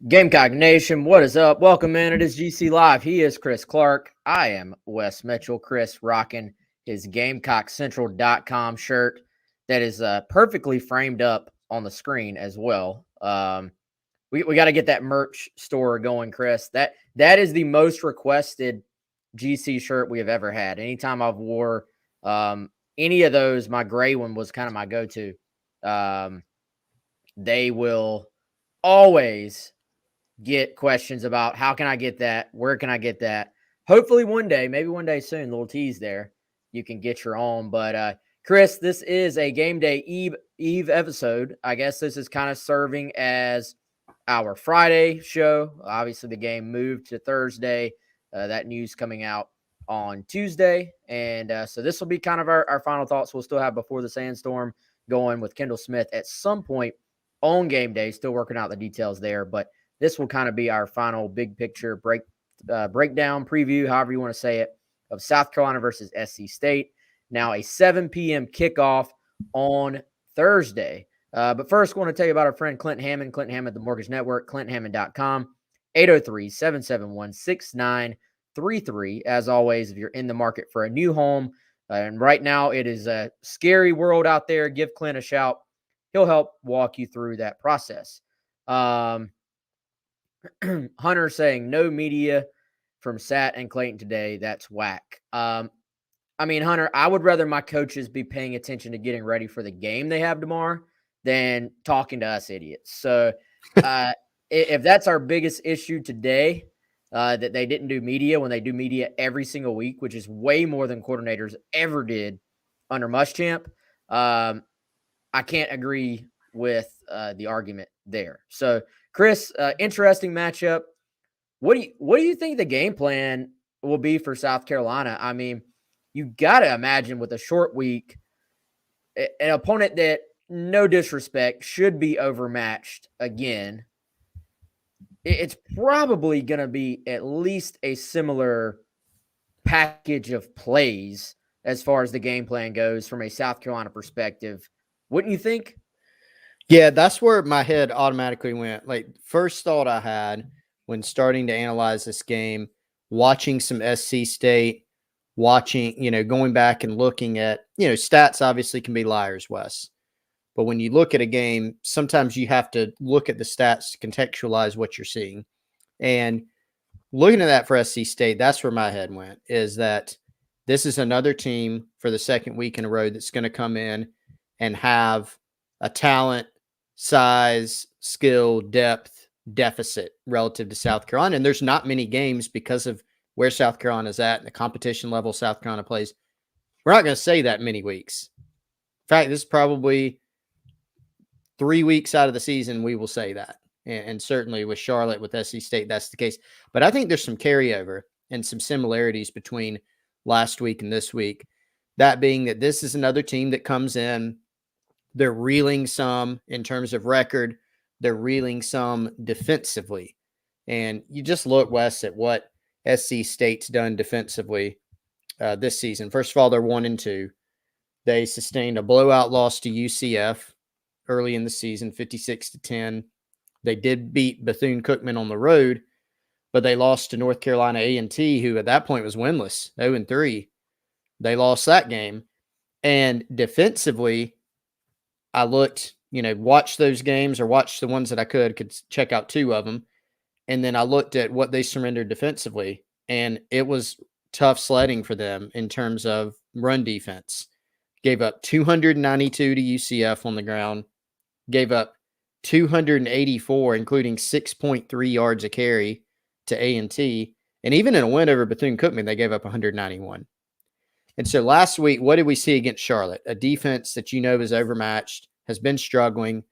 Gamecock Nation, what is up? Welcome in. It is GC Live. He is Chris Clark. I am Wes Mitchell. Chris rocking his GamecockCentral.com shirt that is perfectly framed up on the screen as well. We got to get that merch store going, Chris. That is the most requested GC shirt we have ever had. Anytime I've wore any of those, my gray one was kind of my go-to. They will always get questions about how can I get that? Where can I get that? Hopefully one day, maybe one day soon, little tease there, you can get your own. But Chris, this is a game day eve episode. I guess this is kind of serving as our Friday show. Obviously the game moved to Thursday. That news coming out on Tuesday. And so this will be kind of our final thoughts we'll still have before the sandstorm going with Kendall Smith at some point on game day, still working out the details there. But this will kind of be our final big picture breakdown, preview, however you want to say it, of South Carolina versus SC State. Now a 7 p.m. kickoff on Thursday. But first, I want to tell you about our friend Clint Hammond, the Mortgage Network, ClintHammond.com, 803-771-6933. As always, if you're in the market for a new home, and right now it is a scary world out there, give Clint a shout. He'll help walk you through that process. Hunter saying no media from Sat and Clayton today. That's whack. I mean, Hunter, I would rather my coaches be paying attention to getting ready for the game they have tomorrow than talking to us idiots. So if that's our biggest issue today, that they didn't do media when they do media every single week, which is way more than coordinators ever did under Muschamp, I can't agree with the argument there. So, Chris, interesting matchup. What do you think the game plan will be for South Carolina? I mean, you got to imagine with a short week, an opponent that, no disrespect, should be overmatched again. It's probably going to be at least a similar package of plays as far as the game plan goes from a South Carolina perspective. Wouldn't you think? Yeah, that's where my head automatically went. Like, first thought I had when starting to analyze this game, watching some SC State, going back and looking at, stats obviously can be liars, Wes. But when you look at a game, sometimes you have to look at the stats to contextualize what you're seeing. And looking at that for SC State, that's where my head went, is that this is another team for the second week in a row that's going to come in and have a talent, size, skill, depth deficit relative to South Carolina. And there's not many games because of where South Carolina's at and the competition level South Carolina plays. We're not going to say that many weeks. In fact, this is probably 3 weeks out of the season we will say that. And certainly with Charlotte, with SC State, that's the case. But I think there's some carryover and some similarities between last week and this week. That being that this is another team that comes in, they're reeling some in terms of record. They're reeling some defensively. And you just look, Wes, at what SC State's done defensively this season. First of all, they're 1-2. They sustained a blowout loss to UCF early in the season, 56-10. They did beat Bethune-Cookman on the road, but they lost to North Carolina A&T, who at that point was winless, 0-3. They lost that game. And defensively, I looked, watched those games or watched the ones that I could check out 2 of them. And then I looked at what they surrendered defensively, and it was tough sledding for them in terms of run defense. Gave up 292 to UCF on the ground, gave up 284, including 6.3 yards a carry to A&T. And even in a win over Bethune-Cookman, they gave up 191. And so last week, what did we see against Charlotte? A defense that is overmatched, has been struggling.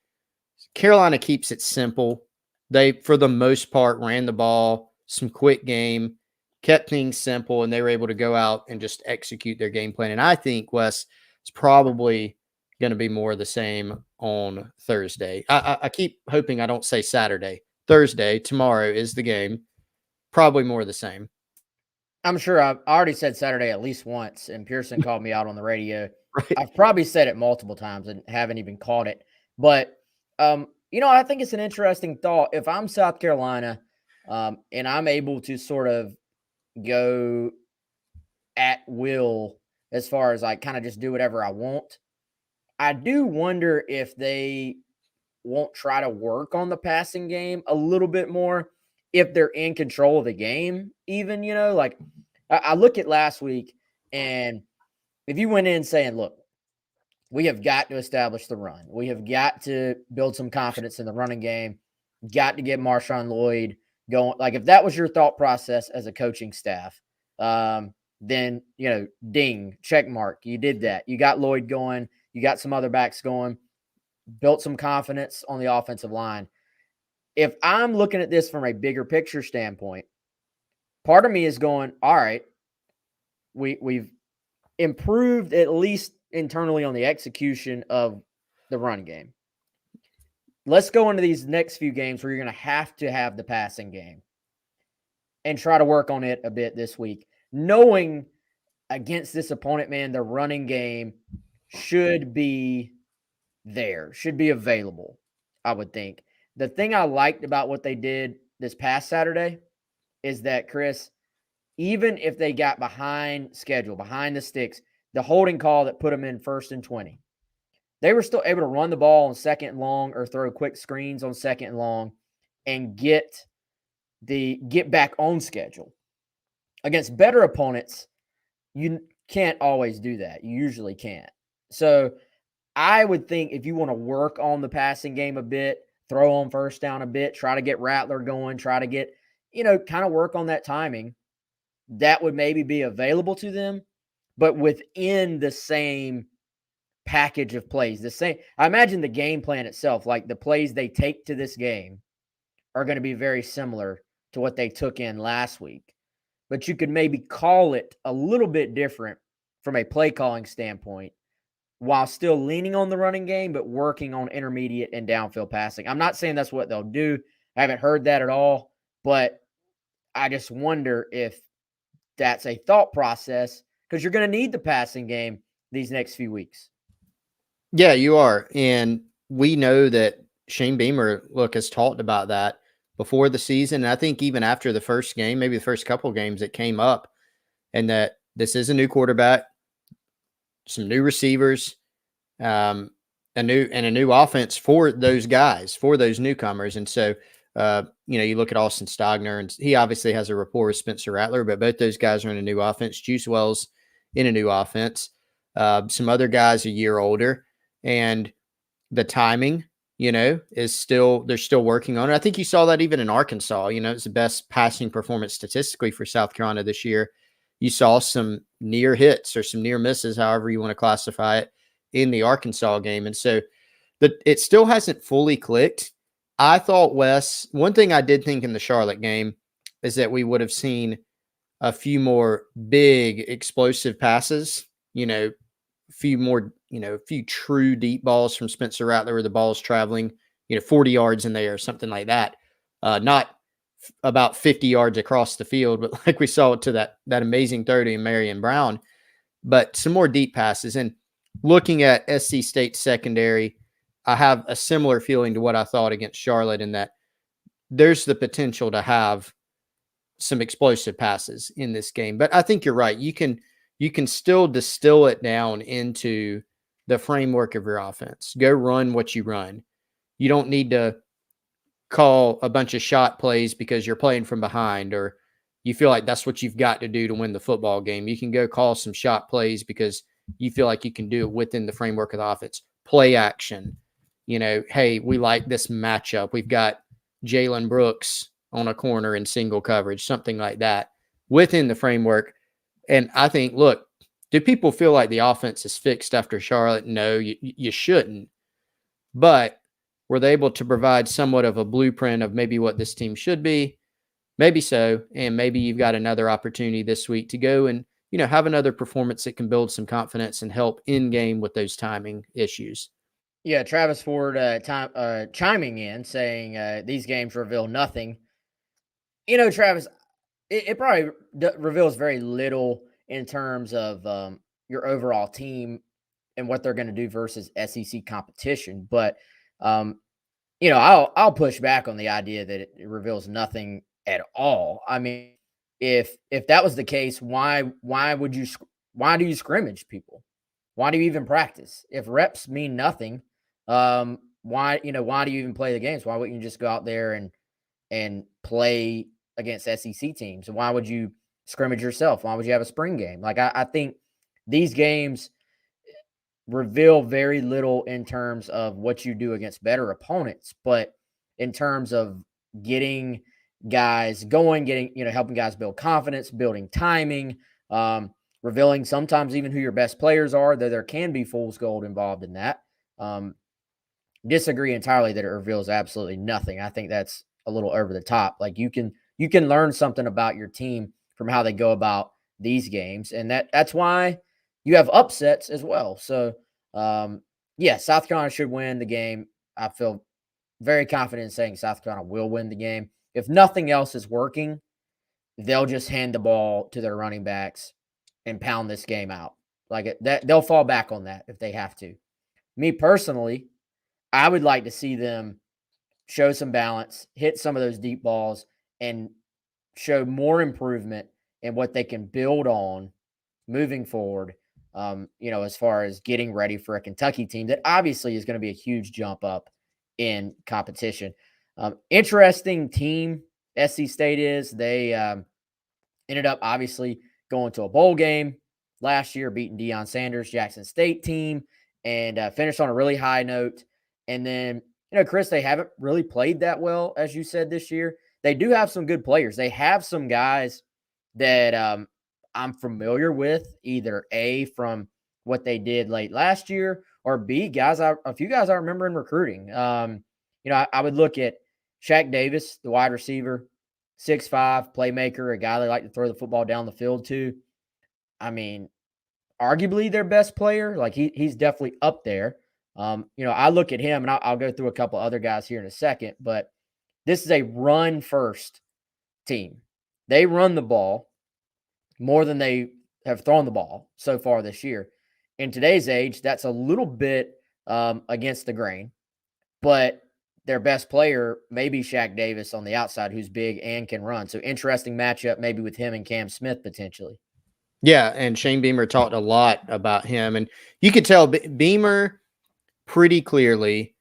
Carolina keeps it simple. They, for the most part, ran the ball, some quick game, kept things simple, and they were able to go out and just execute their game plan. And I think, Wes, it's probably going to be more of the same on Thursday. I keep hoping I don't say Saturday. Thursday, tomorrow is the game. Probably more of the same. I'm sure I've already said Saturday at least once, and Pearson called me out on the radio. Right. I've probably said it multiple times and haven't even caught it. But I think it's an interesting thought. If I'm South Carolina, and I'm able to sort of go at will as far as like kind of just do whatever I want, I do wonder if they won't try to work on the passing game a little bit more if they're in control of the game, even, like I look at last week, and if you went in saying, look, we have got to establish the run. We have got to build some confidence in the running game. Got to get Marshawn Lloyd going. Like, if that was your thought process as a coaching staff, then, ding, check mark. You did that. You got Lloyd going. You got some other backs going. Built some confidence on the offensive line. If I'm looking at this from a bigger picture standpoint, part of me is going, all right, we've improved at least internally on the execution of the run game. Let's go into these next few games where you're going to have the passing game and try to work on it a bit this week, knowing against this opponent, man, the running game should be there, should be available, I would think. The thing I liked about what they did this past Saturday is that, Chris, even if they got behind schedule, behind the sticks, the holding call that put them in 1st and 20, they were still able to run the ball on 2nd and long or throw quick screens on 2nd and long and get back on schedule. Against better opponents, you can't always do that. You usually can't. So I would think if you want to work on the passing game a bit, throw on first down a bit, try to get Rattler going, try to get, kind of work on that timing, that would maybe be available to them, but within the same package of plays. I imagine the game plan itself, like the plays they take to this game, are going to be very similar to what they took in last week. But you could maybe call it a little bit different from a play calling standpoint while still leaning on the running game, but working on intermediate and downfield passing. I'm not saying that's what they'll do. I haven't heard that at all, but I just wonder if that's a thought process, because you're going to need the passing game these next few weeks. Yeah, you are. And we know that Shane Beamer, has talked about that before the season. And I think even after the first game, maybe the first couple of games, it came up, and that this is a new quarterback, some new receivers, a new offense for those guys, for those newcomers. And so, you look at Austin Stogner, and he obviously has a rapport with Spencer Rattler, but both those guys are in a new offense. Juice Wells in a new offense. Some other guys a year older, and the timing, is they're still working on it. I think you saw that even in Arkansas. It's the best passing performance statistically for South Carolina this year. You saw some near hits or some near misses, however you want to classify it, in the Arkansas game. And so it still hasn't fully clicked. I thought, Wes, one thing I did think in the Charlotte game is that we would have seen a few more big explosive passes, a few true deep balls from Spencer Rattler where the ball's traveling, 40 yards in there or something like that. Not about 50 yards across the field, but like we saw to that amazing 30 in Marion Brown, but some more deep passes. And looking at SC State secondary, I have a similar feeling to what I thought against Charlotte, in that there's the potential to have some explosive passes in this game. But I think you're right. You can still distill it down into the framework of your offense. Go run what you run. You don't need to call a bunch of shot plays because you're playing from behind, or you feel like that's what you've got to do to win the football game. You can go call some shot plays because you feel like you can do it within the framework of the offense. Play action. Hey, we like this matchup. We've got Jalen Brooks on a corner in single coverage, something like that, within the framework. And I think, look, do people feel like the offense is fixed after Charlotte? No, you shouldn't. But were they able to provide somewhat of a blueprint of maybe what this team should be? Maybe so. And maybe you've got another opportunity this week to go and, have another performance that can build some confidence and help in game with those timing issues. Yeah, Travis Ford chiming in saying these games reveal nothing. Travis, it probably reveals very little in terms of your overall team and what they're going to do versus SEC competition. But, I'll push back on the idea that it reveals nothing at all. I mean, if that was the case, why do you scrimmage people? Why do you even practice? If reps mean nothing, why do you even play the games? Why wouldn't you just go out there and play against SEC teams? And why would you scrimmage yourself? Why would you have a spring game? Like I think these games reveal very little in terms of what you do against better opponents, but in terms of getting guys going, helping guys build confidence, building timing, revealing sometimes even who your best players are, though there can be fool's gold involved in that. Disagree entirely that it reveals absolutely nothing. I think that's a little over the top. Like you can learn something about your team from how they go about these games, and that's why you have upsets as well. So, South Carolina should win the game. I feel very confident in saying South Carolina will win the game. If nothing else is working, they'll just hand the ball to their running backs and pound this game out. They'll fall back on that if they have to. Me personally, I would like to see them show some balance, hit some of those deep balls, and show more improvement in what they can build on moving forward. As far as getting ready for a Kentucky team that obviously is going to be a huge jump up in competition. Interesting team SC State is. They ended up obviously going to a bowl game last year, beating Deion Sanders' Jackson State team, and finished on a really high note. And then, Chris, they haven't really played that well, as you said, this year. They do have some good players. They have some guys that I'm familiar with, either A, from what they did late last year, or B, a few guys I remember in recruiting. I would look at Shaq Davis, the wide receiver, 6'5", playmaker, a guy they like to throw the football down the field to. I mean, arguably their best player. Like he's definitely up there. I look at him, and I'll go through a couple other guys here in a second, but this is a run-first team. They run the ball more than they have thrown the ball so far this year. In today's age, that's a little bit against the grain, but their best player may be Shaq Davis on the outside, who's big and can run. So interesting matchup maybe with him and Cam Smith potentially. Yeah, and Shane Beamer talked a lot about him, and you could tell Beamer pretty clearly,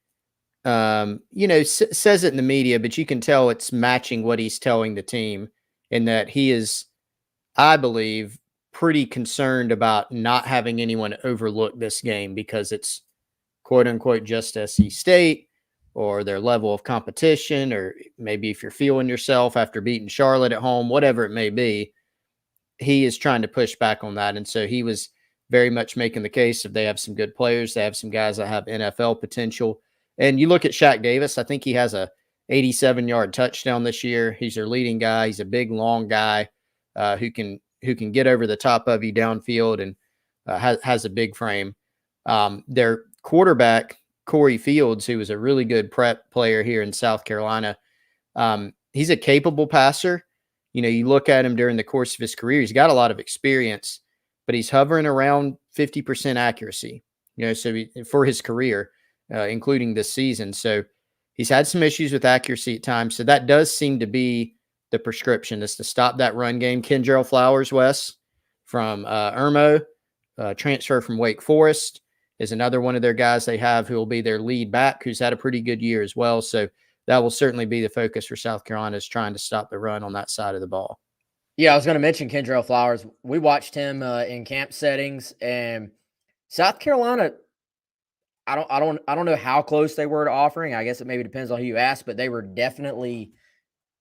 says it in the media, but you can tell it's matching what he's telling the team, in that he is, I believe, pretty concerned about not having anyone overlook this game because it's quote unquote just SC State or their level of competition, or maybe if you're feeling yourself after beating Charlotte at home, whatever it may be. He is trying to push back on that. And so he was very much making the case if they have some good players, they have some guys that have NFL potential. And you look at Shaq Davis, I think he has a 87-yard touchdown this year. He's their leading guy. He's a big, long guy who can get over the top of you downfield and has a big frame. Their quarterback, Corey Fields, who was a really good prep player here in South Carolina, he's a capable passer. You look at him during the course of his career, he's got a lot of experience, but he's hovering around 50% accuracy, for his career, including this season. So he's had some issues with accuracy at times. So that does seem to be the prescription, is to stop that run game. Kendra Flowers, Wes, from Irmo, transfer from Wake Forest, is another one of their guys they have who will be their lead back, who's had a pretty good year as well. So that will certainly be the focus for South Carolina, is trying to stop the run on that side of the ball. Yeah, I was going to mention Kendra Flowers. We watched him in camp settings, and South Carolina, I don't know how close they were to offering. I guess it maybe depends on who you ask, but they were definitely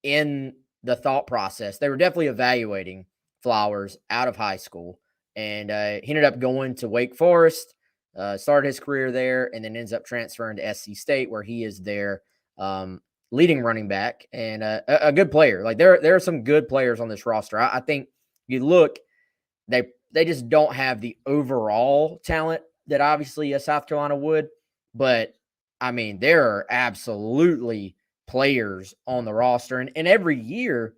in the thought process. They were definitely evaluating Flowers out of high school, and he ended up going to Wake Forest, started his career there, and then ends up transferring to SC State, where he is their leading running back and a good player. Like there are some good players on this roster. I think you look, they just don't have the overall talent that obviously South Carolina would, but I mean, there are absolutely players on the roster, and every year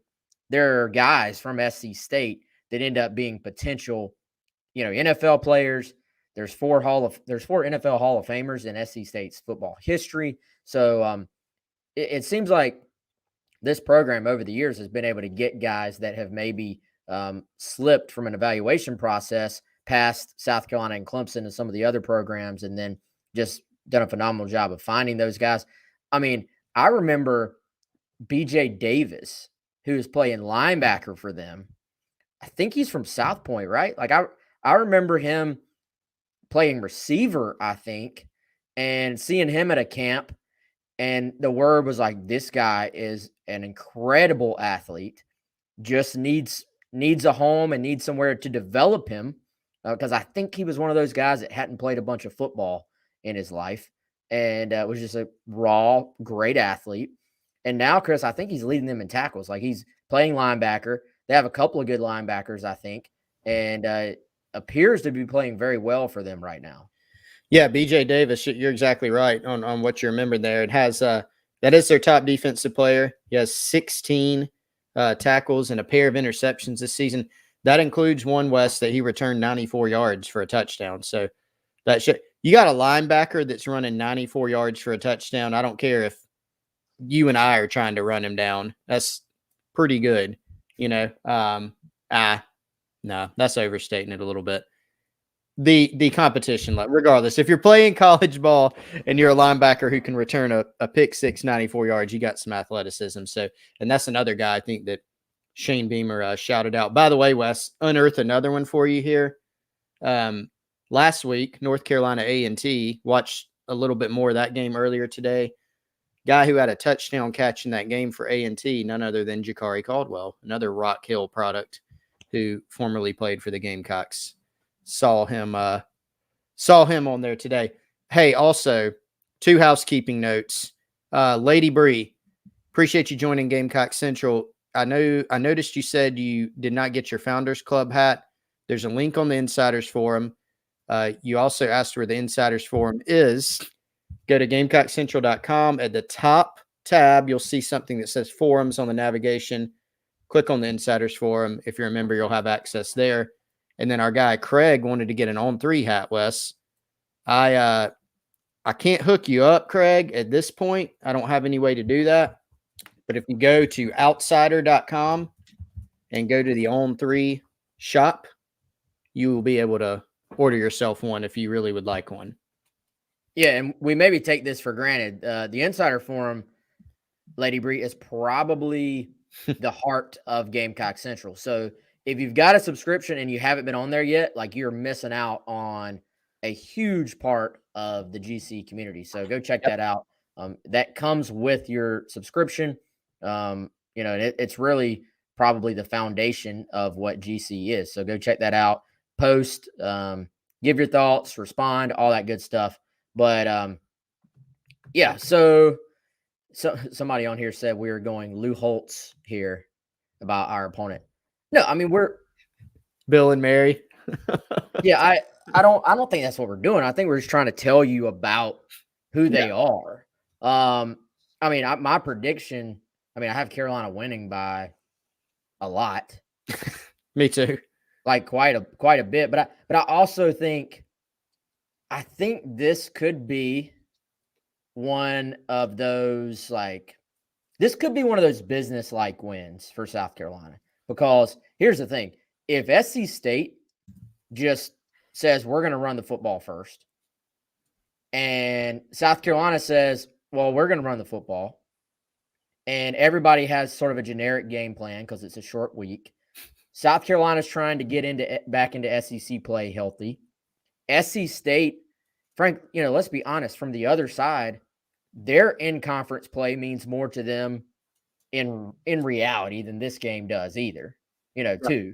there are guys from SC State that end up being potential, NFL players. There's four NFL Hall of Famers in SC State's football history. So it seems like this program over the years has been able to get guys that have maybe slipped from an evaluation process past South Carolina and Clemson and some of the other programs, and then just done a phenomenal job of finding those guys. I mean, I remember BJ Davis, who is playing linebacker for them. I think he's from South Point, right? Like I remember him playing receiver, I think, and seeing him at a camp. And the word was like, this guy is an incredible athlete, just needs a home and needs somewhere to develop him. Because I think he was one of those guys that hadn't played a bunch of football in his life and was just a raw, great athlete. And now, Chris, I think he's leading them in tackles. Like, he's playing linebacker. They have a couple of good linebackers, I think, and appears to be playing very well for them right now. Yeah, BJ Davis, you're exactly right on what you remember there. It has that is their top defensive player. He has 16 tackles and a pair of interceptions this season. That includes one, West, that he returned 94 yards for a touchdown. So you got a linebacker that's running 94 yards for a touchdown. I don't care if you and I are trying to run him down. That's pretty good, No, that's overstating it a little bit. The competition, regardless, if you're playing college ball and you're a linebacker who can return a pick six, 94 yards, you got some athleticism. So, and that's another guy I think that Shane Beamer shouted out. By the way, Wes, unearth another one for you here. Last week, North Carolina A&T, watched a little bit more of that game earlier today. Guy who had a touchdown catch in that game for A&T, none other than Jakari Caldwell, another Rock Hill product who formerly played for the Gamecocks. Saw him on there today. Hey, also, 2 housekeeping notes. Lady Bree, appreciate you joining Gamecock Central. I noticed you said you did not get your Founders Club hat. There's a link on the Insiders Forum. You also asked where the Insiders Forum is. Go to GamecockCentral.com. At the top tab, you'll see something that says Forums on the navigation. Click on the Insiders Forum. If you're a member, you'll have access there. And then our guy Craig wanted to get an On3 hat, Wes. I can't hook you up, Craig, at this point. I don't have any way to do that. But if you go to outsider.com and go to the On3 shop, you will be able to order yourself one if you really would like one. Yeah, and we maybe take this for granted. The Insider Forum, Lady Bree, is probably the heart of Gamecock Central. So if you've got a subscription and you haven't been on there yet, like, you're missing out on a huge part of the GC community. So go check that out. That comes with your subscription. It's really probably the foundation of what GC is. So go check that out. Post, give your thoughts, respond, all that good stuff. But yeah, so somebody on here said we were going Lou Holtz here about our opponent. No, I mean, we're Bill and Mary. Yeah, I don't think that's what we're doing. I think we're just trying to tell you about who they are. I mean, my prediction, I have Carolina winning by a lot. Me too. Like quite a bit, but I also think this could be one of those, this could be one of those business-like wins for South Carolina. Because here's the thing. If SC State just says, we're going to run the football first, and South Carolina says, well, we're going to run the football, and everybody has sort of a generic game plan because it's a short week. South Carolina's trying to get back into SEC play healthy. SC State, Frank, let's be honest, from the other side, their in-conference play means more to them in reality than this game does either, too.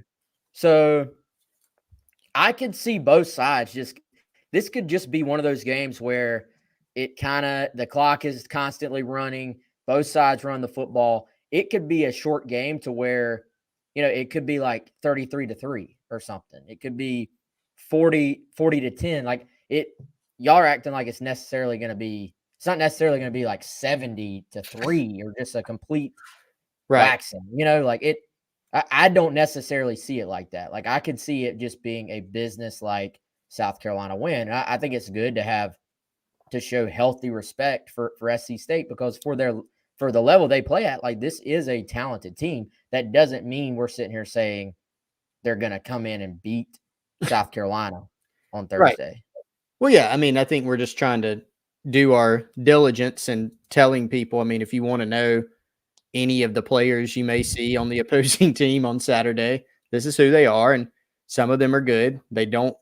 So I could see both sides. This could just be one of those games where the clock is constantly running. Both sides run the football. It could be a short game to where, it could be like 33-3 or something. It could be 40-10. Like y'all are acting like it's not necessarily going to be like 70-3 or just a complete waxing, I don't necessarily see it like that. Like, I could see it just being a business like South Carolina win. I think it's good to show healthy respect for SC State, because for for the level they play at, like, this is a talented team. That doesn't mean we're sitting here saying they're going to come in and beat South Carolina on Thursday. Right. Well, yeah, I mean, I think we're just trying to do our diligence and telling people, I mean, if you want to know any of the players you may see on the opposing team on Saturday, this is who they are. And some of them are good. They don't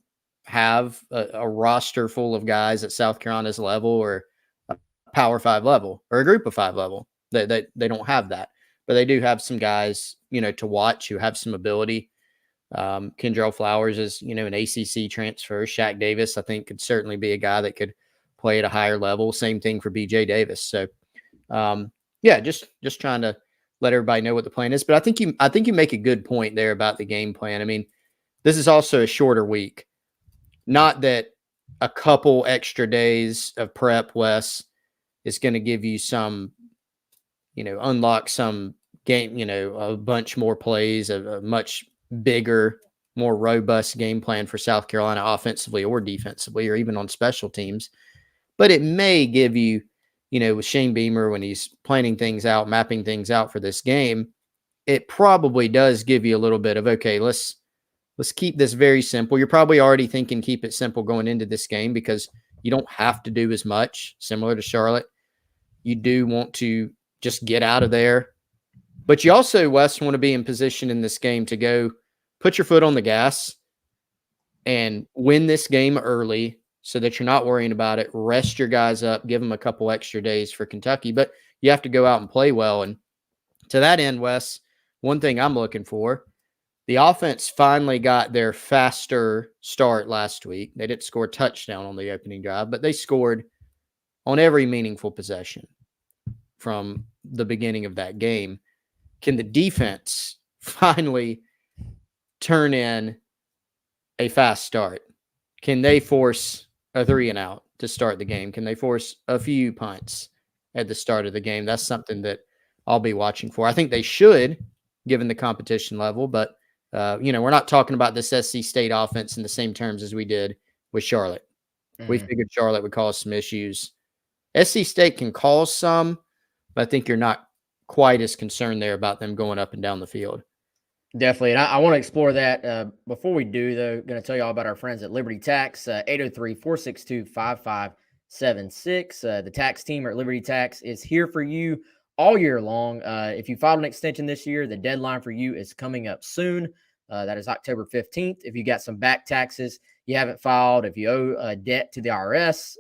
have a roster full of guys at South Carolina's level or a Power 5 level or a Group of 5 level. They don't have that. But they do have some guys, to watch who have some ability. Kendra Flowers is, an ACC transfer. Shaq Davis, I think, could certainly be a guy that could play at a higher level. Same thing for BJ Davis. So, yeah, just trying to let everybody know what the plan is. But I think you make a good point there about the game plan. I mean, this is also a shorter week. Not that a couple extra days of prep, Wes, is going to give you some, unlock some game, a bunch more plays, a much bigger, more robust game plan for South Carolina offensively or defensively or even on special teams. But it may give you, with Shane Beamer, when he's planning things out, mapping things out for this game, it probably does give you a little bit of, okay, let's keep this very simple. You're probably already thinking keep it simple going into this game because you don't have to do as much, similar to Charlotte. You do want to just get out of there. But you also, Wes, want to be in position in this game to go put your foot on the gas and win this game early so that you're not worrying about it. Rest your guys up, give them a couple extra days for Kentucky. But you have to go out and play well. And to that end, Wes, one thing I'm looking for, the offense finally got their faster start last week. They didn't score a touchdown on the opening drive, but they scored on every meaningful possession from the beginning of that game. Can the defense finally turn in a fast start? Can they force a 3-and-out to start the game? Can they force a few punts at the start of the game? That's something that I'll be watching for. I think they should, given the competition level, but we're not talking about this SC State offense in the same terms as we did with Charlotte. Mm-hmm. We figured Charlotte would cause some issues. SC State can cause some, but I think you're not quite as concerned there about them going up and down the field. Definitely. And I want to explore that. Before we do, though, going to tell you all about our friends at Liberty Tax, 803-462-5576. The tax team at Liberty Tax is here for you all year long. If you filed an extension this year, the deadline for you is coming up soon. That is October 15th. If you got some back taxes you haven't filed, if you owe a debt to the IRS,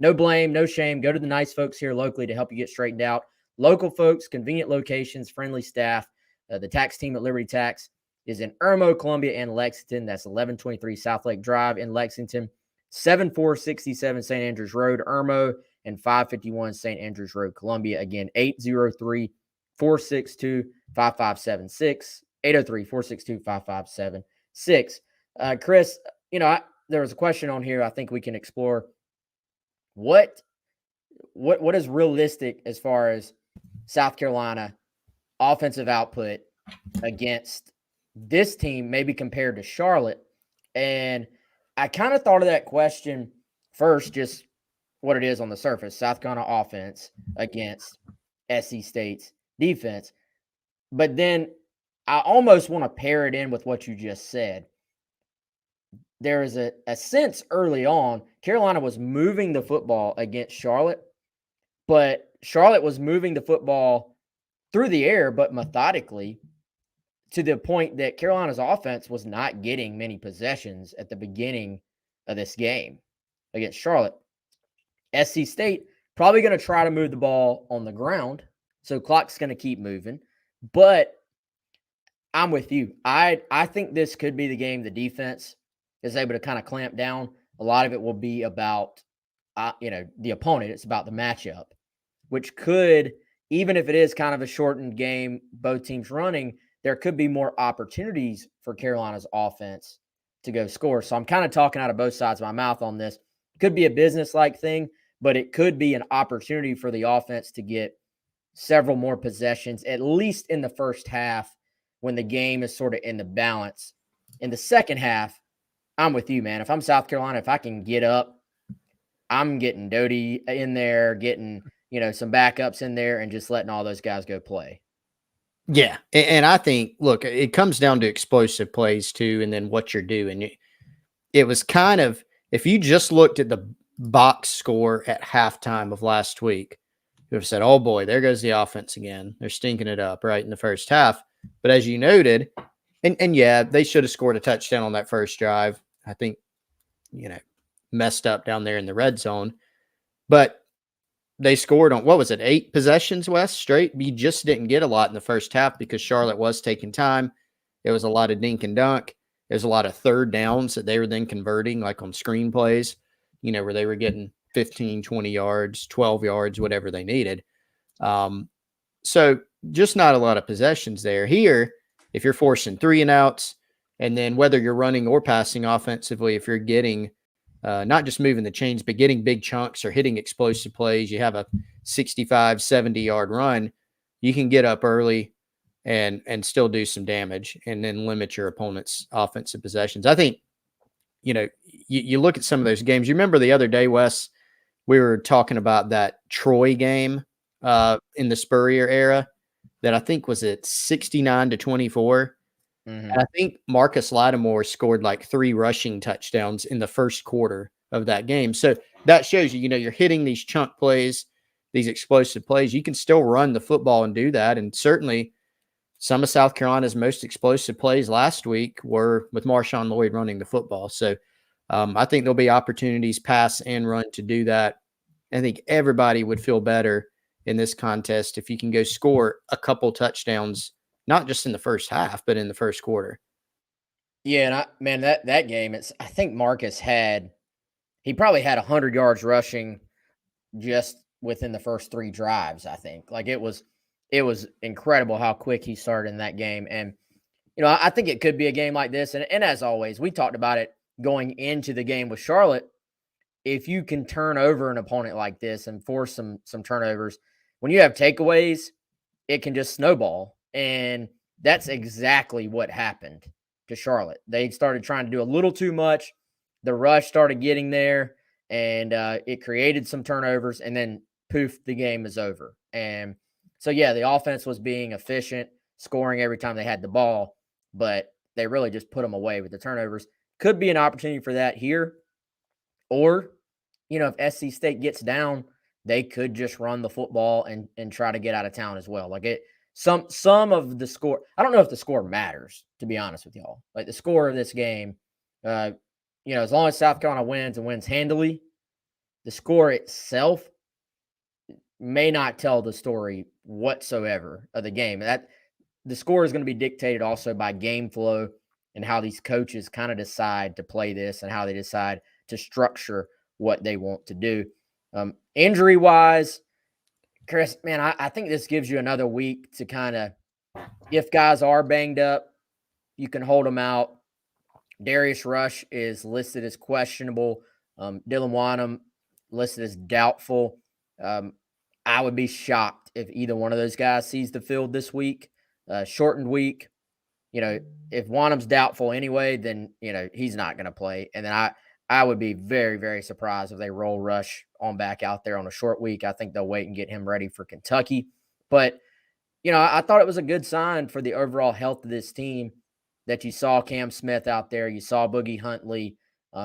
no blame, no shame. Go to the nice folks here locally to help you get straightened out. Local folks, convenient locations, friendly staff. The tax team at Liberty Tax is in Irmo, Columbia, and Lexington. That's 1123 South Lake Drive in Lexington, 7467 St. Andrews Road, Irmo, and 551 St. Andrews Road, Columbia. Again, 803-462-5576, 803-462-5576. Chris, there was a question on here I think we can explore. What is realistic as far as South Carolina offensive output against this team, maybe compared to Charlotte? And I kind of thought of that question first, just what it is on the surface. South Carolina offense against SC State's defense. But then I almost want to pair it in with what you just said. There is a sense early on, Carolina was moving the football against Charlotte, but Charlotte was moving the football through the air, but methodically, to the point that Carolina's offense was not getting many possessions at the beginning of this game against Charlotte. SC State probably going to try to move the ball on the ground, so clock's going to keep moving. But I'm with you. I think this could be the game the defense is able to kind of clamp down. A lot of it will be about, the opponent. It's about the matchup, which could, even if it is kind of a shortened game, both teams running, there could be more opportunities for Carolina's offense to go score. So I'm kind of talking out of both sides of my mouth on this. Could be a business-like thing, but it could be an opportunity for the offense to get several more possessions, at least in the first half when the game is sort of in the balance. In the second half, I'm with you, man. If I'm South Carolina, if I can get up, I'm getting Doty in there, getting, some backups in there and just letting all those guys go play. Yeah. And I think, look, it comes down to explosive plays too, and then what you're doing. It was kind of, if you just looked at the box score at halftime of last week, you would have said, oh boy, there goes the offense again. They're stinking it up right in the first half. But as you noted, and yeah, they should have scored a touchdown on that first drive. I think, messed up down there in the red zone. But they scored on, what was it, 8 possessions, Wes, straight? You just didn't get a lot in the first half because Charlotte was taking time. It was a lot of dink and dunk. There's a lot of third downs that they were then converting, like on screenplays, where they were getting 15, 20 yards, 12 yards, whatever they needed. So just not a lot of possessions there. Here, if you're forcing 3 and outs, and then whether you're running or passing offensively, if you're getting not just moving the chains, but getting big chunks or hitting explosive plays, you have a 65, 70-yard run, you can get up early and still do some damage and then limit your opponent's offensive possessions. I think, you look at some of those games. You remember the other day, Wes, we were talking about that Troy game in the Spurrier era that I think was at 69-24. And I think Marcus Lattimore scored like 3 rushing touchdowns in the first quarter of that game. So that shows you, you're hitting these chunk plays, these explosive plays. You can still run the football and do that. And certainly some of South Carolina's most explosive plays last week were with Marshawn Lloyd running the football. So I think there'll be opportunities, pass and run, to do that. I think everybody would feel better in this contest if you can go score a couple touchdowns, not just in the first half, but in the first quarter. Yeah, and that game, I think Marcus he probably had 100 yards rushing just within the first 3 drives, I think. Like it was incredible how quick he started in that game. And, I think it could be a game like this. And as always, we talked about it going into the game with Charlotte. If you can turn over an opponent like this and force some turnovers, when you have takeaways, it can just snowball. And that's exactly what happened to Charlotte. They started trying to do a little too much. The rush started getting there, and it created some turnovers, and then poof, the game is over. And so, yeah, the offense was being efficient, scoring every time they had the ball, but they really just put them away with the turnovers. Could be an opportunity for that here. Or, if SC State gets down, they could just run the football and try to get out of town as well. Like some of the score, I don't know if the score matters, to be honest with y'all. Like the score of this game, as long as South Carolina wins and wins handily, the score itself may not tell the story whatsoever of the game. That the score is going to be dictated also by game flow and how these coaches kind of decide to play this and how they decide to structure what they want to do. Injury wise, Chris, man, I think this gives you another week to kind of, if guys are banged up, you can hold them out. Darius Rush is listed as questionable. Dylan Wanham listed as doubtful. I would be shocked if either one of those guys sees the field this week. Shortened week. If Wanham's doubtful anyway, then, he's not going to play. And then I would be very, very surprised if they roll Rush on back out there on a short week. I think they'll wait and get him ready for Kentucky. But, I thought it was a good sign for the overall health of this team that you saw Cam Smith out there. You saw Boogie Huntley.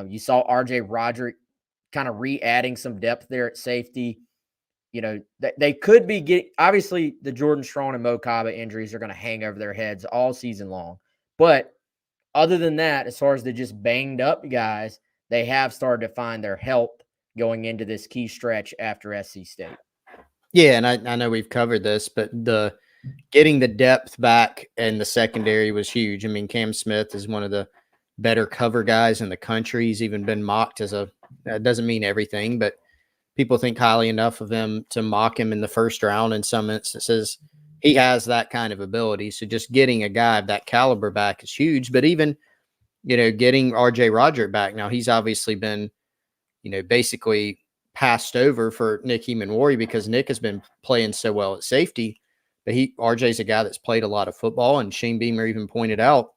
You saw R.J. Roderick kind of re-adding some depth there at safety. They could be getting – obviously, the Jordan Strong and Mo Kaba injuries are going to hang over their heads all season long. But other than that, as far as the just banged up guys, they have started to find their health going into this key stretch after SC State. Yeah, and I know we've covered this, but getting the depth back in the secondary was huge. I mean, Cam Smith is one of the better cover guys in the country. He's even been mocked that doesn't mean everything, but people think highly enough of him to mock him in the first round in some instances. He has that kind of ability. So just getting a guy of that caliber back is huge. But even, getting R.J. Roderick back now, he's obviously been, basically passed over for Nick Eamon-Warry because Nick has been playing so well at safety. But RJ's a guy that's played a lot of football, and Shane Beamer even pointed out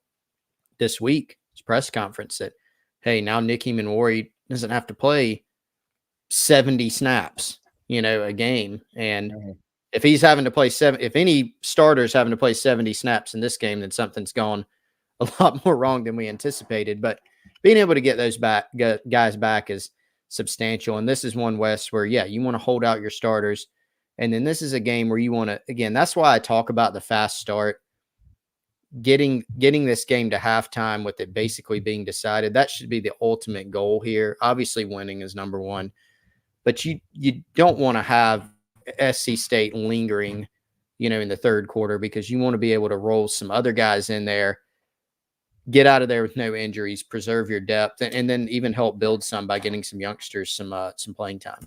this week, his press conference, that, hey, now Nick Eamon-Warry doesn't have to play 70 snaps, a game. And Mhm. if he's having to play if any starter's having to play 70 snaps in this game, then something's gone a lot more wrong than we anticipated. But being able to get those guys back is substantial. And this is one, West, where, yeah, you want to hold out your starters. And then this is a game where you want to, again, that's why I talk about the fast start. Getting this game to halftime with it basically being decided, that should be the ultimate goal here. Obviously, winning is number one, but you don't want to have SC State lingering, in the third quarter, because you want to be able to roll some other guys in there, get out of there with no injuries, preserve your depth, and then even help build some by getting some youngsters some playing time.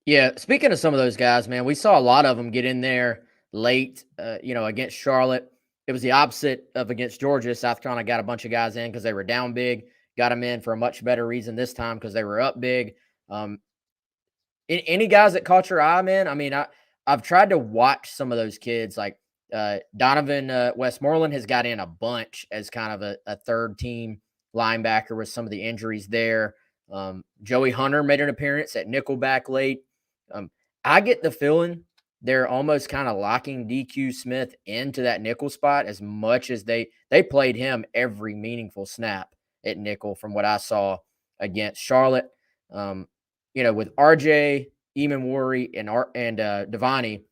Yeah, speaking of some of those guys, man, we saw a lot of them get in there late, against Charlotte. It was the opposite of against Georgia. South Carolina got a bunch of guys in because they were down big, got them in for a much better reason this time because they were up big. Um, any guys that caught your eye, man? I mean, I've tried to watch some of those kids, like Donovan Westmoreland has got in a bunch as kind of a third team linebacker with some of the injuries there. Joey Hunter made an appearance at nickelback late. I get the feeling they're almost kind of locking DQ Smith into that nickel spot as much as they played him every meaningful snap at nickel from what I saw against Charlotte. With RJ, Eamon Worry, and Devani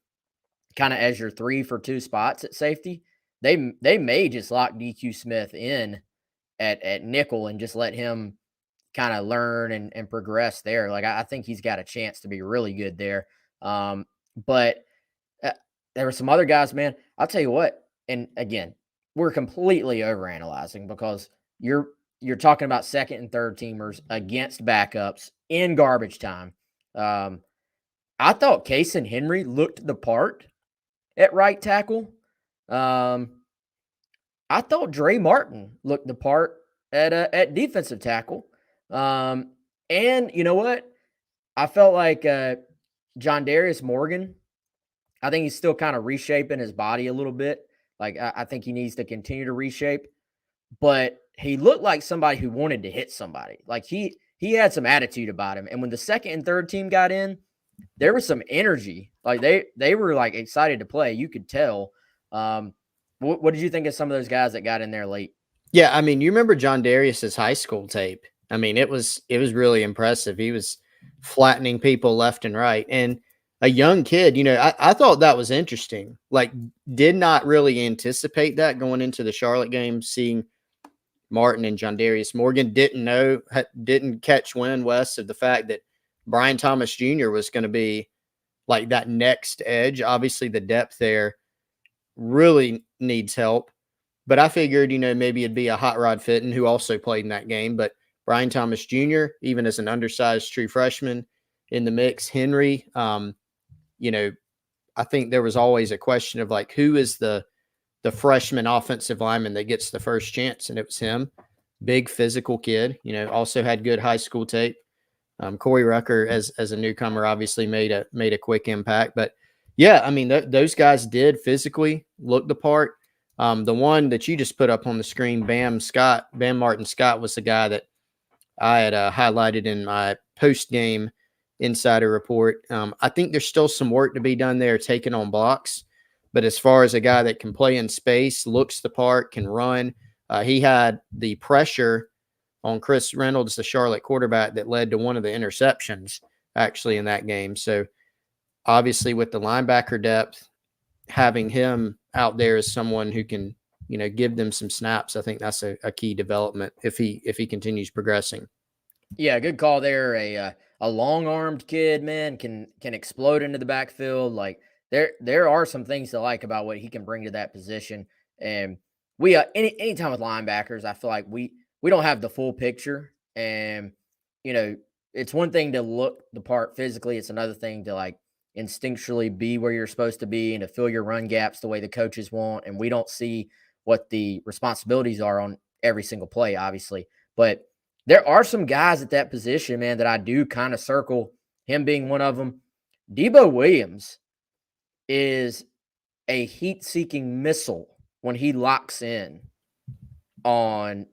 kind of as your 3-for-2 spots at safety, they may just lock DQ Smith in at nickel and just let him kind of learn and progress there. Like I think he's got a chance to be really good there. But there were some other guys, man. I'll tell you what. And again, we're completely overanalyzing because you're talking about second and third teamers against backups in garbage time. I thought Kason Henry looked the part at right tackle. I thought Dre Martin looked the part at defensive tackle. And you know what? I felt like John Darius Morgan. I think he's still kind of reshaping his body a little bit. Like I think he needs to continue to reshape, but he looked like somebody who wanted to hit somebody. Like he had some attitude about him. And when the second and third team got in, there was some energy. Like they were like excited to play. You could tell. What did you think of some of those guys that got in there late? Yeah, I mean, you remember John Darius's high school tape. I mean, it was really impressive. He was flattening people left and right. And a young kid, I thought that was interesting. Like, did not really anticipate that going into the Charlotte game, seeing Martin and John Darius Morgan. Didn't catch wind, West, of the fact that Brian Thomas Jr. was going to be like that next edge. Obviously, the depth there really needs help. But I figured, maybe it'd be a Hot Rod Fitton who also played in that game. But Brian Thomas Jr., even as an undersized true freshman in the mix, Henry, I think there was always a question of like, who is the freshman offensive lineman that gets the first chance? And it was him. Big physical kid, also had good high school tape. Corey Rucker as a newcomer obviously made a quick impact. But yeah, I mean, those guys did physically look the part. The one that you just put up on the screen, Bam Martin Scott, was the guy that I had highlighted in my post-game insider report. I think there's still some work to be done there, taking on blocks. But as far as a guy that can play in space, looks the part, can run, he had the pressure on Chris Reynolds, the Charlotte quarterback, that led to one of the interceptions actually in that game. So obviously with the linebacker depth, having him out there as someone who can, give them some snaps, I think that's a key development if he continues progressing. Yeah, good call there. A long-armed kid, man, can explode into the backfield. Like there are some things to like about what he can bring to that position. And we anytime with linebackers, I feel like we don't have the full picture. And it's one thing to look the part physically. It's another thing to like instinctually be where you're supposed to be and to fill your run gaps the way the coaches want. And we don't see what the responsibilities are on every single play, obviously. But there are some guys at that position, man, that I do kind of circle, him being one of them. Debo Williams is a heat-seeking missile when he locks in on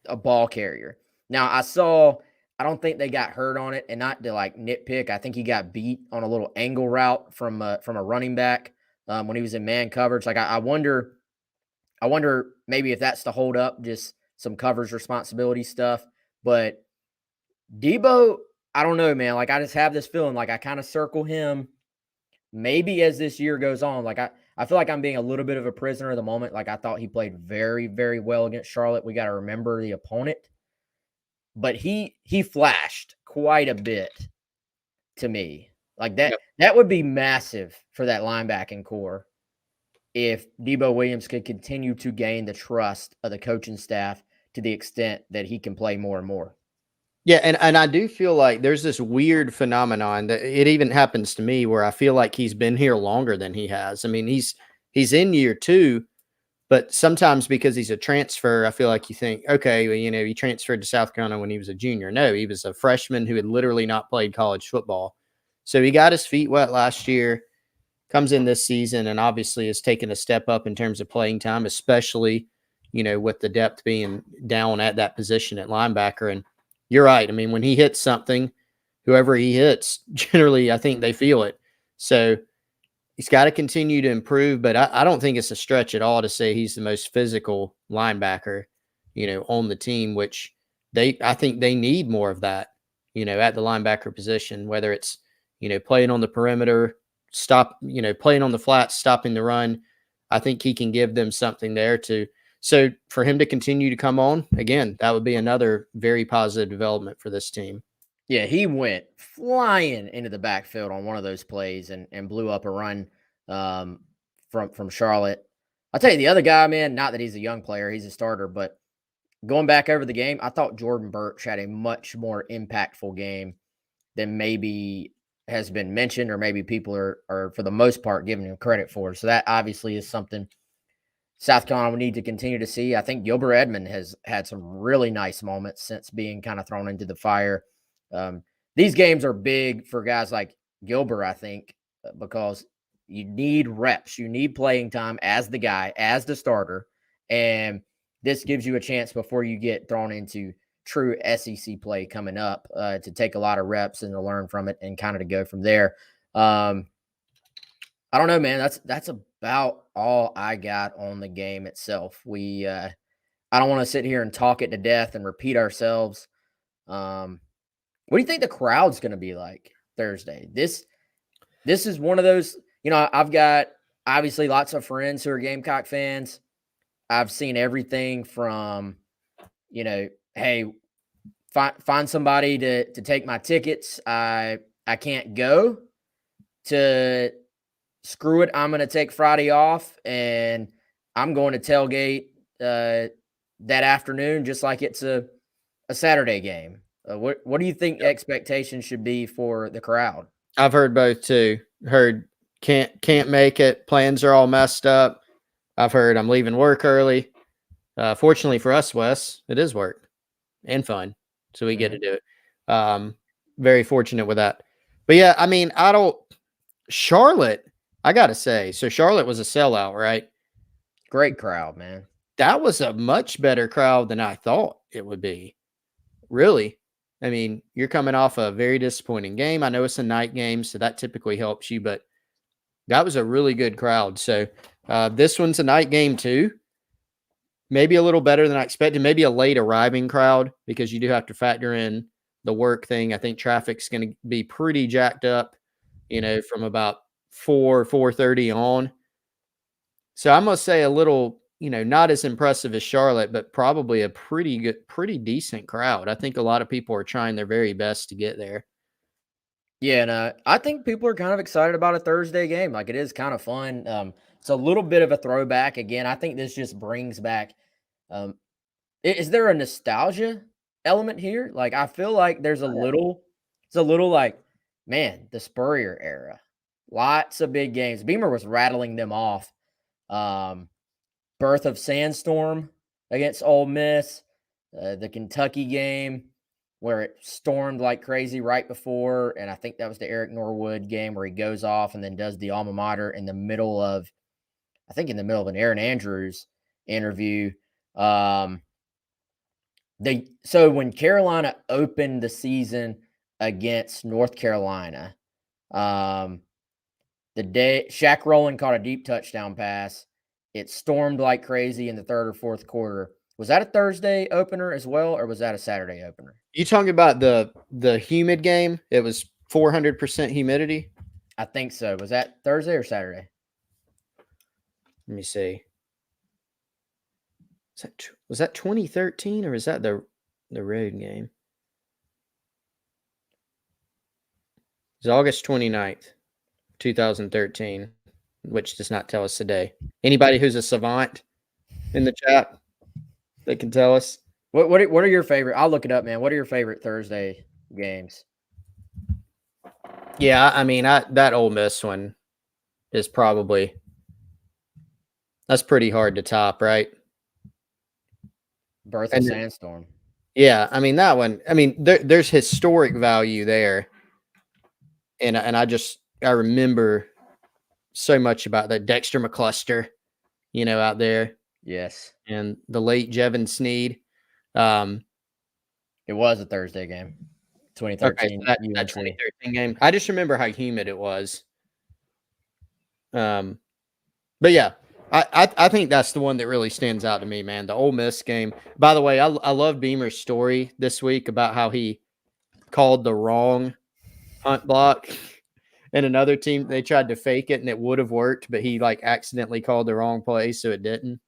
a ball carrier. Now, I saw I don't think they got hurt on it, and not to like nitpick. I think he got beat on a little angle route from a running back when he was in man coverage. Like I wonder maybe if that's to hold up just some coverage responsibility stuff. But Debo, I don't know, man. Like I just have this feeling like I kind of circle him maybe as this year goes on. Like I feel like I'm being a little bit of a prisoner of the moment. Like I thought he played very, very well against Charlotte. We got to remember the opponent. But he flashed quite a bit to me. Like that would be massive for that linebacking core if Debo Williams could continue to gain the trust of the coaching staff to the extent that he can play more and more. Yeah, and I do feel like there's this weird phenomenon that it even happens to me where I feel like he's been here longer than he has. I mean, he's in year 2, but sometimes because he's a transfer, I feel like you think, okay, well, he transferred to South Carolina when he was a junior. No, he was a freshman who had literally not played college football. So he got his feet wet last year, comes in this season, and obviously has taken a step up in terms of playing time, especially, with the depth being down at that position at linebacker. And you're right. I mean, when he hits something, whoever he hits, generally, I think they feel it. So he's got to continue to improve, but I don't think it's a stretch at all to say he's the most physical linebacker, on the team, which I think they need more of that, at the linebacker position, whether it's, playing on the perimeter, playing on the flats, stopping the run. I think he can give them something there too. So for him to continue to come on, again, that would be another very positive development for this team. Yeah, he went flying into the backfield on one of those plays and blew up a run from Charlotte. I'll tell you the other guy, man, not that he's a young player, he's a starter, but going back over the game, I thought Jordan Burch had a much more impactful game than maybe has been mentioned, or maybe people are for the most part giving him credit for. So that obviously is something South Carolina will need to continue to see. I think Gilbert Edmond has had some really nice moments since being kind of thrown into the fire. These games are big for guys like Gilbert, I think, because you need reps. You need playing time as the guy, as the starter. And this gives you a chance before you get thrown into true SEC play coming up to take a lot of reps and to learn from it and kind of to go from there. I don't know, man. That's about all I got on the game itself. I don't want to sit here and talk it to death and repeat ourselves. What do you think the crowd's going to be like Thursday? This is one of those, I've got obviously lots of friends who are Gamecock fans. I've seen everything from, hey, find somebody to take my tickets. I can't go, to screw it, I'm going to take Friday off and I'm going to tailgate that afternoon just like it's a Saturday game. What do you think expectations should be for the crowd? I've heard both too. Heard can't make it. Plans are all messed up. I've heard I'm leaving work early. Fortunately for us, Wes, it is work and fun, so we get to do it. Very fortunate with that. But yeah, I mean, Charlotte, I gotta say, so Charlotte was a sellout, right? Great crowd, man. That was a much better crowd than I thought it would be. Really. I mean, you're coming off a very disappointing game. I know it's a night game, so that typically helps you, but that was a really good crowd. So this one's a night game too. Maybe a little better than I expected. Maybe a late arriving crowd because you do have to factor in the work thing. I think traffic's going to be pretty jacked up, from about 4:30 on. So I must say a little, not as impressive as Charlotte, but probably a pretty decent crowd. I think a lot of people are trying their very best to get there. Yeah, and I think people are kind of excited about a Thursday game. Like, it is kind of fun. It's a little bit of a throwback. Again, I think this just brings back is there a nostalgia element here? Like, I feel like there's it's a little like, man, the Spurrier era. Lots of big games. Beamer was rattling them off. Birth of Sandstorm against Ole Miss, the Kentucky game where it stormed like crazy right before, and I think that was the Eric Norwood game where he goes off and then does the alma mater in the middle of an Aaron Andrews interview. So when Carolina opened the season against North Carolina, the day Shaq Rowland caught a deep touchdown pass, it stormed like crazy in the third or fourth quarter. Was that a Thursday opener as well, or was that a Saturday opener? You talking about the humid game? It was 400% humidity. I think so. Was that Thursday or Saturday? Let me see. Was that 2013 or was that the road game? It was August 29th, 2013, which does not tell us today. Anybody who's a savant in the chat that can tell us? What are your favorite? I'll look it up, man. What are your favorite Thursday games? Yeah, I mean, that Ole Miss one is probably that's pretty hard to top, right? Birth of Sandstorm. Yeah, I mean that one. I mean, there's historic value there, and I remember so much about that Dexter McCluster, out there. Yes, and the late Jevin Sneed. It was a Thursday game. 2013. Okay, that 2013 game. I just remember how humid it was. But yeah, I think that's the one that really stands out to me, man. The Ole Miss game. By the way, I love Beamer's story this week about how he called the wrong punt block, and another team they tried to fake it and it would have worked, but he accidentally called the wrong play, so it didn't.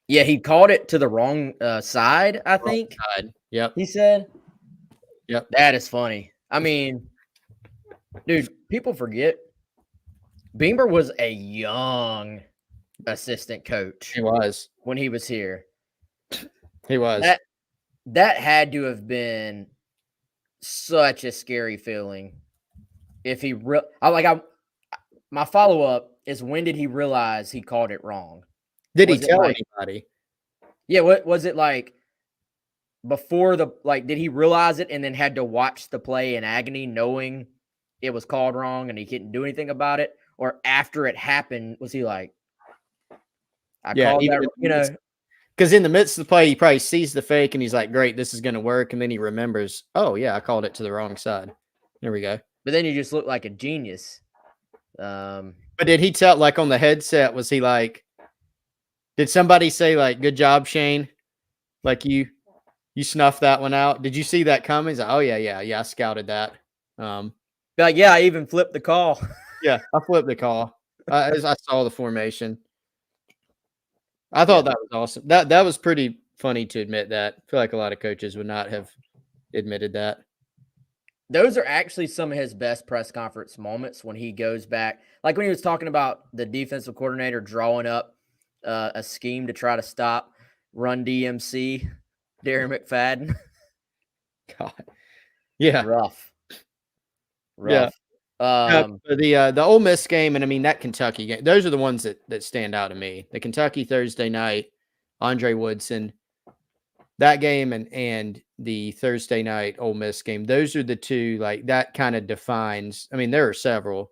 Yeah, he called it to the wrong side, I think. Side. Yep. He said. Yep. That is funny. I mean, dude, people forget Beamer was a young assistant coach. He was. When he was here. He was. That had to have been such a scary feeling. If he my follow-up is, when did he realize he called it wrong? Did he tell anybody? Yeah, what was it like before did he realize it and then had to watch the play in agony knowing it was called wrong and he couldn't do anything about it? Or after it happened, was he like, called that, because in the midst of the play, he probably sees the fake and he's like, great, this is going to work. And then he remembers, oh yeah, I called it to the wrong side. There we go. But then you just look like a genius. But did he tell, on the headset, was he like, did somebody say good job, Shane? You snuffed that one out. Did you see that coming? He's like, oh yeah, I scouted that. Yeah, I even flipped the call. Yeah, I flipped the call. I saw the formation. I thought that was awesome. That was pretty funny to admit that. I feel like a lot of coaches would not have admitted that. Those are actually some of his best press conference moments, when he goes back, like when he was talking about the defensive coordinator drawing up a scheme to try to stop Run DMC, Darren McFadden. God, yeah, rough. Yeah. The Ole Miss game, and I mean that Kentucky game, those are the ones that stand out to me. The Kentucky Thursday night, Andre Woodson, that game, and the Thursday night Ole Miss game. Those are the two that kind of defines. I mean, there are several,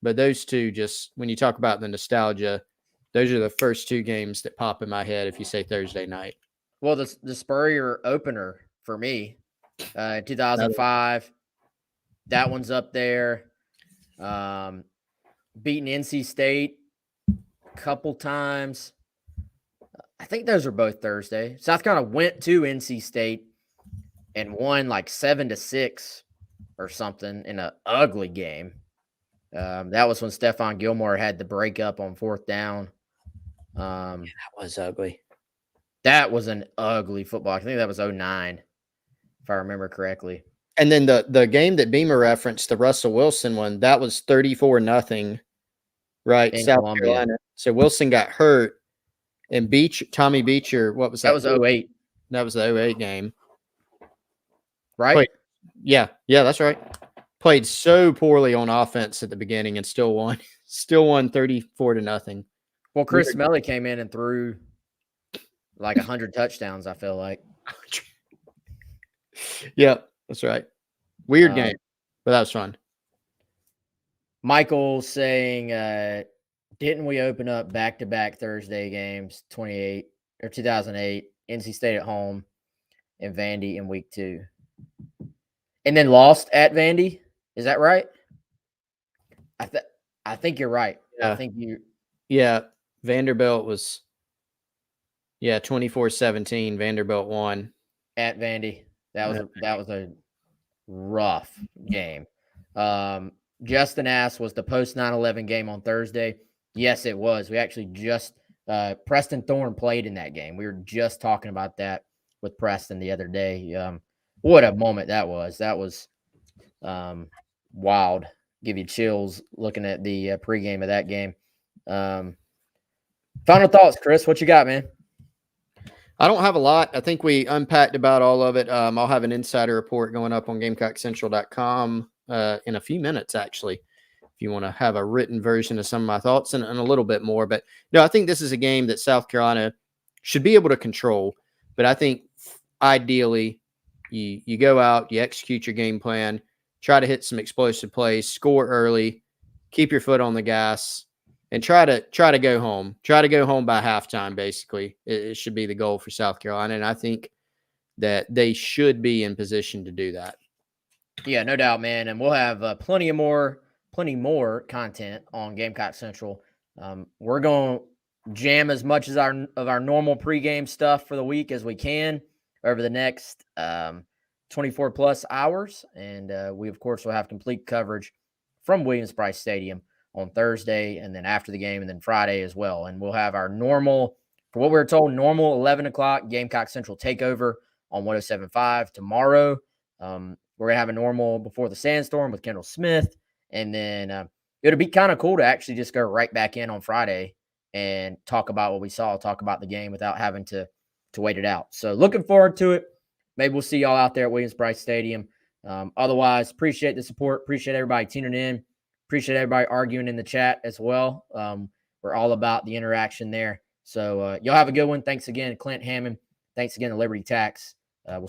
but those two, just when you talk about the nostalgia, those are the first two games that pop in my head if you say Thursday night. Well, the Spurrier opener for me, 2005, that one's up there. Beating NC State a couple times. I think those are both Thursday. South Carolina went to NC State and won 7-6 or something in an ugly game. That was when Stephon Gilmore had the breakup on fourth down. That was ugly. That was an ugly football. I think that was 2009, if I remember correctly. And then the game that Beamer referenced, the Russell Wilson one, that was 34-0, right? In South Columbia. Carolina. So Wilson got hurt, and Tommy Beecher, what was that? That was 2008. That was the 2008 game. Right? Yeah, that's right. Played so poorly on offense at the beginning and still won. Still won 34-0. Well, Chris Smelly came in and threw 100 touchdowns, I feel like. Yeah, that's right. Weird game, but that was fun. Michael saying, didn't we open up back-to-back Thursday games, 2008, NC State at home, and Vandy in week 2. And then lost at Vandy. Is that right? I think you're right. Yeah. I think you. Yeah. Vanderbilt was, 24-17. Vanderbilt won. At Vandy. That was a rough game. Justin asked, was the post 9/11 game on Thursday? Yes, it was. We actually just Preston Thorne played in that game. We were just talking about that with Preston the other day. What a moment that was. That was wild. Give you chills looking at the pregame of that game. Final thoughts, Chris. What you got, man? I don't have a lot. I think we unpacked about all of it. I'll have an insider report going up on GamecockCentral.com in a few minutes, actually, if you want to have a written version of some of my thoughts and a little bit more. But no, I think this is a game that South Carolina should be able to control. But I think ideally you go out, you execute your game plan, try to hit some explosive plays, score early, keep your foot on the gas, and try to go home. Try to go home by halftime, basically. It should be the goal for South Carolina, and I think that they should be in position to do that. Yeah, no doubt, man. And we'll have plenty more content on Gamecock Central. We're going to jam as much as our normal pregame stuff for the week as we can over the next 24 plus hours. And we, of course, will have complete coverage from Williams-Brice Stadium on Thursday, and then after the game, and then Friday as well. And we'll have our normal, for what we were told, normal 11 o'clock Gamecock Central takeover on 107.5 tomorrow. We're going to have a normal Before the Sandstorm with Kendall Smith. And then it'll be kind of cool to actually just go right back in on Friday and talk about what we saw, talk about the game without having to wait it out. So looking forward to it. Maybe we'll see y'all out there at Williams-Brice Stadium. Otherwise, appreciate the support. Appreciate everybody tuning in. Appreciate everybody arguing in the chat as well. We're all about the interaction there. So y'all have a good one. Thanks again, Clint Hammond. Thanks again to Liberty Tax. We'll see